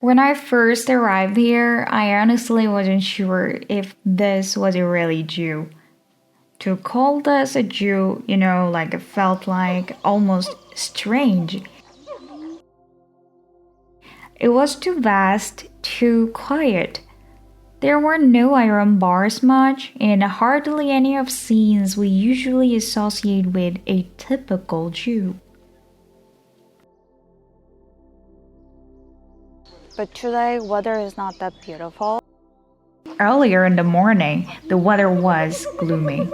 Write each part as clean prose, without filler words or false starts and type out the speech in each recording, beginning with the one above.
When I first arrived here, I honestly wasn't sure if this was a really Jew. To call this a Jew, like it felt like almost strange. It was too vast, too quiet. There were no iron bars much, and hardly any of scenes we usually associate with a typical Jew. But today weather is not that beautiful. Earlier in the morning, the weather was gloomy,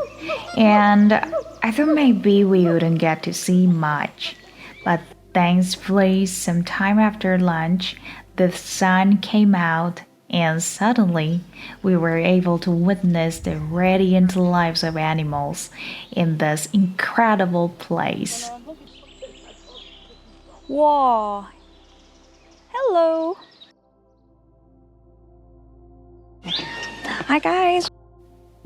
and I thought maybe we wouldn't get to see much. But thankfully, sometime after lunch, the sun came out, and suddenly we were able to witness the radiant lives of animals in this incredible place. Wow. Hello. Hi guys.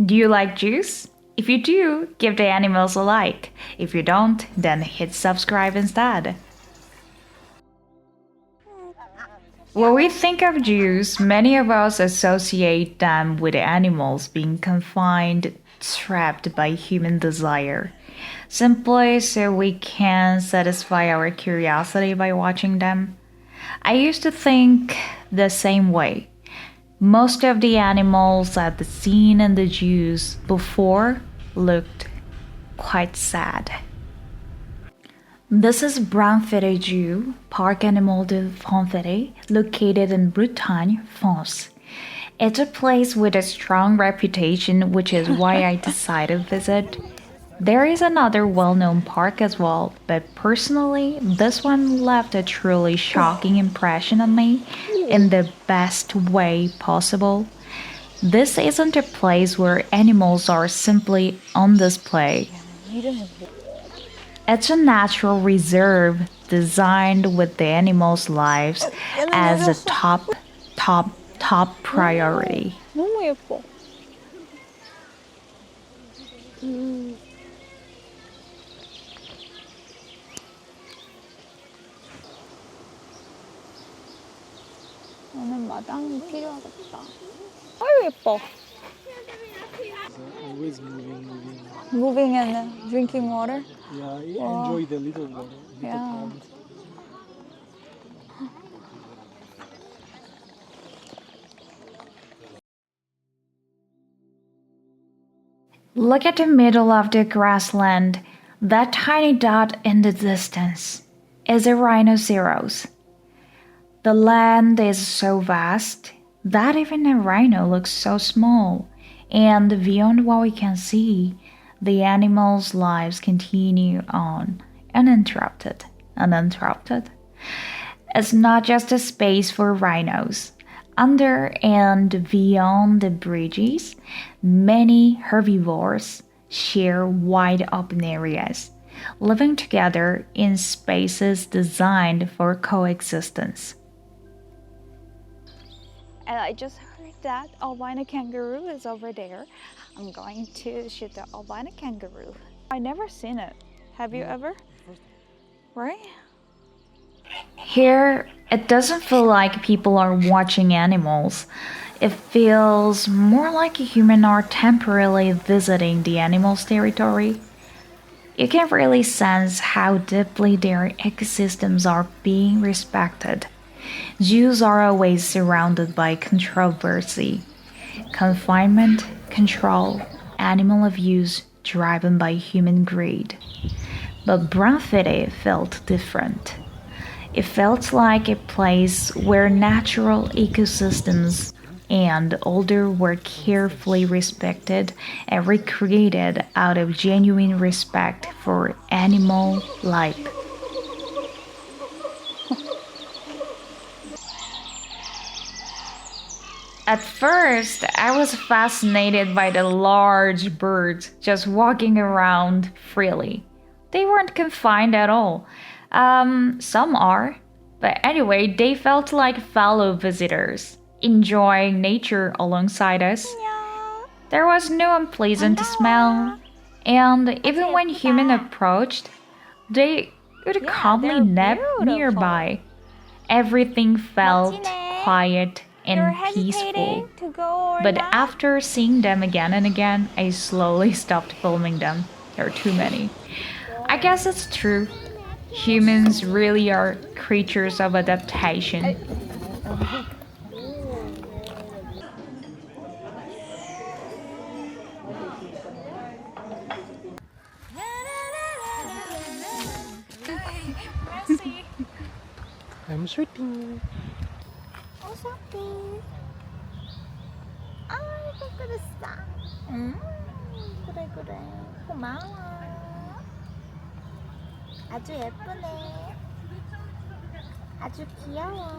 Do you like juice? If you do, give the animals a like. If you don't, then hit subscribe instead. When we think of zoos, many of us associate them with animals being confined, trapped by human desire, simply so we can satisfy our curiosity by watching them. I used to think the same way. Most of the animals at the scene in the zoos before looked quite sad. This is Branfère Zoo, Parc Animal de Branfère, located in Bretagne, France. It's a place with a strong reputation, which is why I decided to visit. There is another well-known park as well, but personally, this one left a truly shocking impression on me in the best way possible. This isn't a place where animals are simply on display. It's a natural reserve designed with the animals' lives as a top priority. 너무 예뻐. 오늘 마당이 필요하겠다. 아유 예뻐. Always moving. Moving and drinking water. Yeah, Wow. enjoy the little water. Little Yeah. pond. Look at the middle of the grassland. That tiny dot in the distance is a rhinoceros. The land is so vast that even a rhino looks so small, and beyond what we can see, the animals' lives continue on uninterrupted. It's not just a space for rhinos. Under and beyond the bridges, many herbivores share wide open areas, living together in spaces designed for coexistence. And I just heard that albino kangaroo is over there. I'm going to shoot the albino kangaroo. I never seen it. Have you ever? Right? Here, it doesn't feel like people are watching animals. It feels more like humans are temporarily visiting the animals' territory. You can really sense how deeply their ecosystems are being respected. Zoos are always surrounded by controversy, confinement, control, animal abuse driven by human greed. But Branfère felt different. It felt like a place where natural ecosystems and order were carefully respected and recreated out of genuine respect for animal life. At first, I was fascinated by the large birds just walking around freely. They weren't confined at all. Some are. But anyway, they felt like fellow visitors, enjoying nature alongside us. There was no unpleasant smell, and even when humans approached, they would calmly nap nearby. Everything felt quiet You're and hesitating peaceful. to go or But not? after seeing them again and again, I slowly stopped filming them. There are too many. I guess it's true. Humans really are creatures of adaptation. Merci. I'm sweating. 어차피. 아이고 그랬어. 그래 고마워. 아주 예쁘네. 아주 귀여워.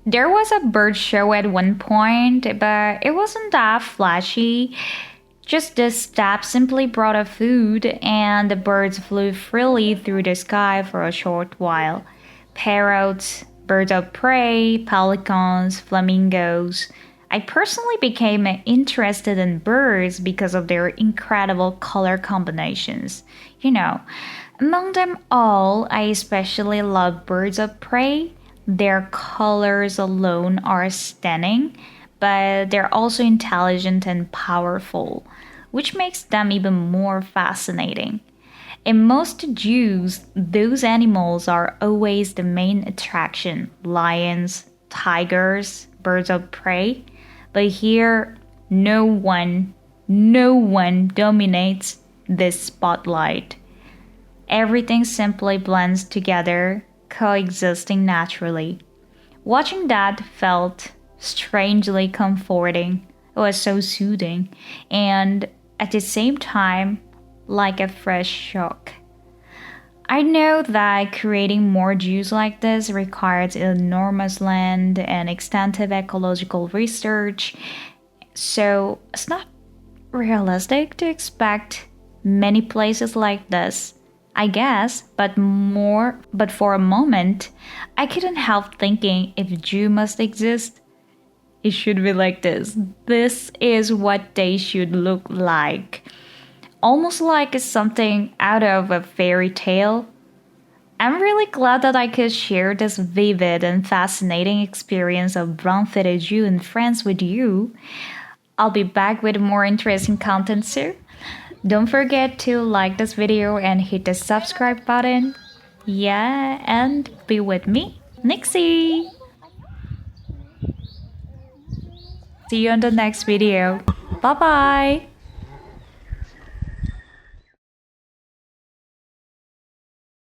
There was a bird show at one point, but it wasn't that flashy. Just the staff simply brought up food, and the birds flew freely through the sky for a short while. Parrots, birds of prey, pelicans, flamingos. I personally became interested in birds because of their incredible color combinations. Among them all, I especially love birds of prey. Their colors alone are stunning, but they're also intelligent and powerful, which makes them even more fascinating. In most zoos, those animals are always the main attraction: lions, tigers, birds of prey. But here, no one dominates this spotlight. Everything simply blends together, coexisting naturally. Watching that felt strangely comforting. It was so soothing, and at the same time, like a fresh shock. I know that creating more zoos like this requires enormous land and extensive ecological research, so it's not realistic to expect many places like this. I guess, but for a moment, I couldn't help thinking if Jew must exist, it should be like this. This is what they should look like. Almost like it's something out of a fairy tale. I'm really glad that I could share this vivid and fascinating experience of Branfère Zoo in France with you. I'll be back with more interesting content soon. Don't forget to like this video and hit the subscribe button. Yeah, and be with me, Nixie. See you on the next video. Bye bye.